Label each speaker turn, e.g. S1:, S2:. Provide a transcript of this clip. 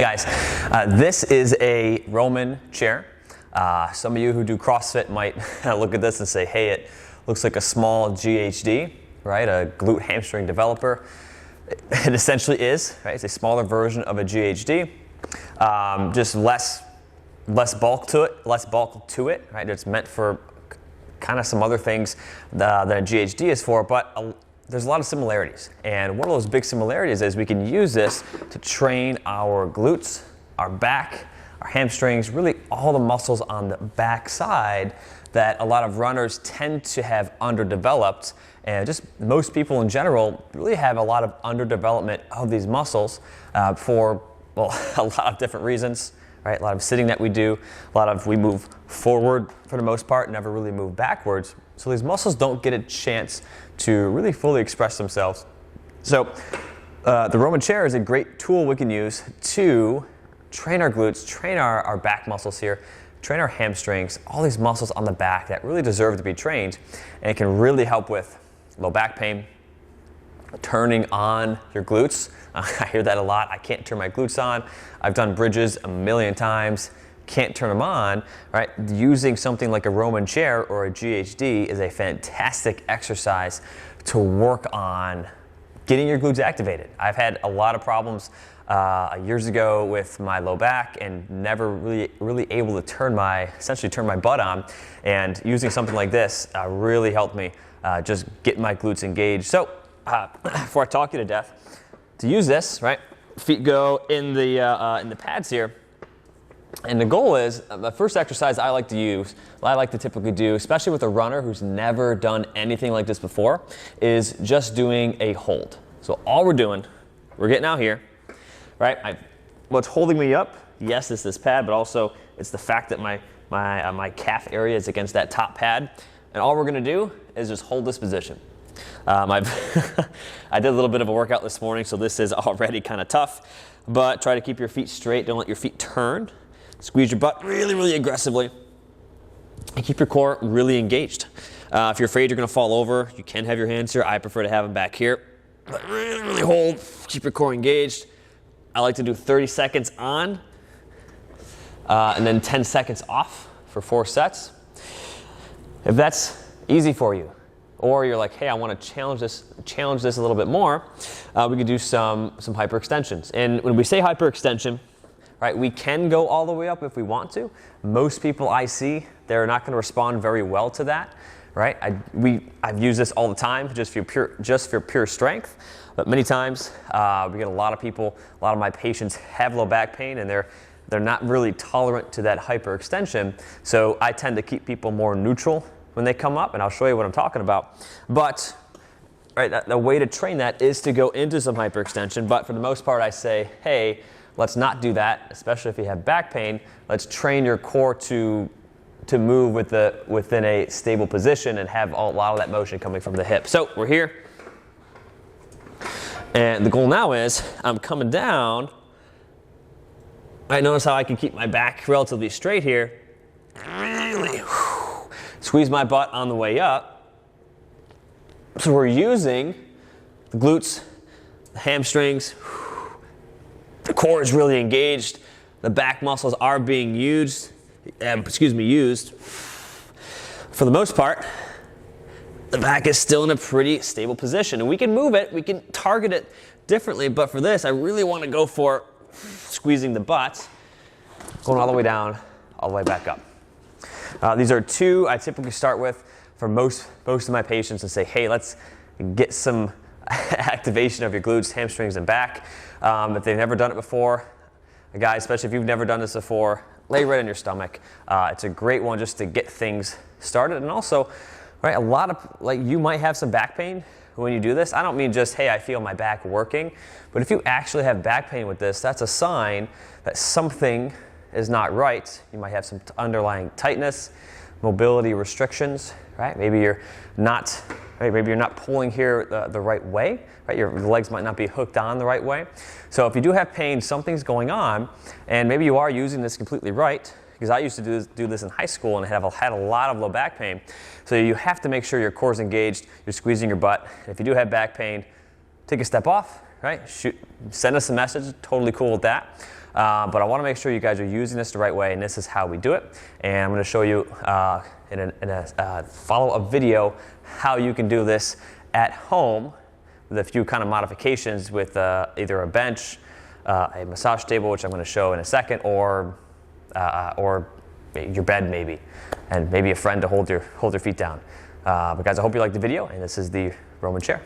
S1: Guys, this is a Roman chair. Some of you who do CrossFit might look at this and say, hey, it looks like a small GHD, right? A glute hamstring developer. It essentially is, right? It's a smaller version of a GHD, just less bulk to it, right? It's meant for kind of some other things than a GHD is for, but there's a lot of similarities. And one of those big similarities is we can use this to train our glutes, our back, our hamstrings, really all the muscles on the back side that a lot of runners tend to have underdeveloped. And just most people in general really have a lot of underdevelopment of these muscles for, well, a lot of different reasons, right? A lot of sitting that we do, we move forward for the most part, never really move backwards. So these muscles don't get a chance to really fully express themselves. So the Roman chair is a great tool we can use to train our glutes, train our back muscles here, train our hamstrings, all these muscles on the back that really deserve to be trained, and it can really help with low back pain, turning on your glutes. I hear that a lot. I can't turn my glutes on. I've done bridges a million times. Can't turn them on, right? Using something like a Roman chair or a GHD is a fantastic exercise to work on getting your glutes activated. I've had a lot of problems years ago with my low back and never really able to essentially turn my butt on, and using something like this really helped me just get my glutes engaged. So before I talk you to death, to use this, right? Feet go in the pads here. And the goal is, the first exercise I like to typically do, especially with a runner who's never done anything like this before, is just doing a hold. So all we're getting out here, right? What's holding me up, yes, it's this pad, but also it's the fact that my calf area is against that top pad. And all we're gonna do is just hold this position. I did a little bit of a workout this morning, so this is already kind of tough, but try to keep your feet straight. Don't let your feet turn. Squeeze your butt really, really aggressively, and keep your core really engaged. If you're afraid you're gonna fall over, you can have your hands here. I prefer to have them back here, but really, really hold. Keep your core engaged. I like to do 30 seconds on, and then 10 seconds off for 4 sets. If that's easy for you, or you're like, hey, I want to challenge this a little bit more, we could do some hyperextensions. And when we say hyperextension, right, we can go all the way up if we want to. Most people I see, they're not going to respond very well to that, right? I've used this all the time just for pure strength, but many times we get a lot of my patients have low back pain, and they're not really tolerant to that hyperextension. So I tend to keep people more neutral when they come up, and I'll show you what I'm talking about. But right, the way to train that is to go into some hyperextension, but for the most part I say, hey, let's not do that, especially if you have back pain. Let's train your core to move within a stable position and have a lot of that motion coming from the hip. So we're here, and the goal now is I'm coming down. Right, notice how I can keep my back relatively straight here. Really squeeze my butt on the way up. So we're using the glutes, the hamstrings. The core is really engaged. The back muscles are being used. For the most part, the back is still in a pretty stable position. And we can move it, we can target it differently, but for this, I really want to go for squeezing the butt, going all the way down, all the way back up. These are two I typically start with for most of my patients and say, hey, let's get some activation of your glutes, hamstrings, and back. If they've never done it before, guys, especially if you've never done this before, lay right on your stomach. It's a great one just to get things started. And also, right, you might have some back pain when you do this. I don't mean just, hey, I feel my back working, but if you actually have back pain with this, that's a sign that something is not right. You might have some underlying tightness, mobility restrictions, right? Maybe you're not pulling here the right way, right? Your legs might not be hooked on the right way. So if you do have pain, something's going on, and maybe you are using this completely right, because I used to do this in high school and had a lot of low back pain. So you have to make sure your core is engaged, you're squeezing your butt. If you do have back pain, take a step off, right? Send us a message, totally cool with that. but I want to make sure you guys are using this the right way, and this is how we do it. And I'm going to show you in a follow-up video how you can do this at home with a few kind of modifications with either a bench, a massage table, which I'm going to show in a second, or your bed maybe, and maybe a friend to hold your feet down. But guys, I hope you liked the video, and this is the Roman chair.